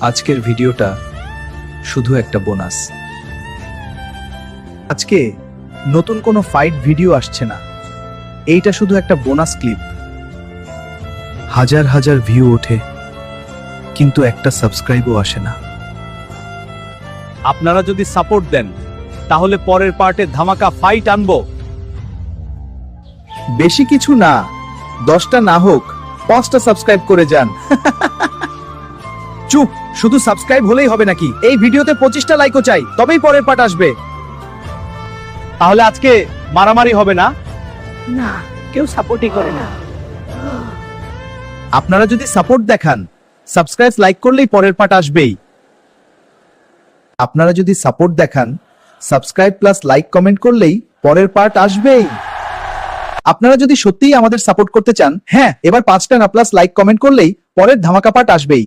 আজকের ভিডিওটা শুধু একটা বোনাস। আজকে নতুন কোনো ফাইট ভিডিও আসছে না, এইটা শুধু একটা বোনাস ক্লিপ। হাজার হাজার ভিউ ওঠে, কিন্তু একটা সাবস্ক্রাইবও আসে না। আপনারা যদি সাপোর্ট দেন তাহলে পরের পার্টে ধামাকা ফাইট আনবো। বেশি কিছু না, 10টা না হোক 5টা সাবস্ক্রাইব করে যান। চুপ, শুধু সাবস্ক্রাইব হলেই হবে নাকি? এই ভিডিওতে 25টা লাইকও চাই, তবেই পরের পার্ট আসবে। তাহলে আজকে মারামারি হবে না? না, কেউ সাপোর্টই করে না। আপনারা যদি সাপোর্ট দেখান, সাবস্ক্রাইব লাইক করলেই পরের পার্ট আসবেই। আপনারা যদি সাপোর্ট দেখান, সাবস্ক্রাইব প্লাস লাইক কমেন্ট করলেই পরের পার্ট আসবেই। আপনারা যদি সত্যিই আমাদের সাপোর্ট করতে চান, হ্যাঁ, এবার 5টা না প্লাস লাইক কমেন্ট করলেই পরের ধামাকা পার্ট আসবেই।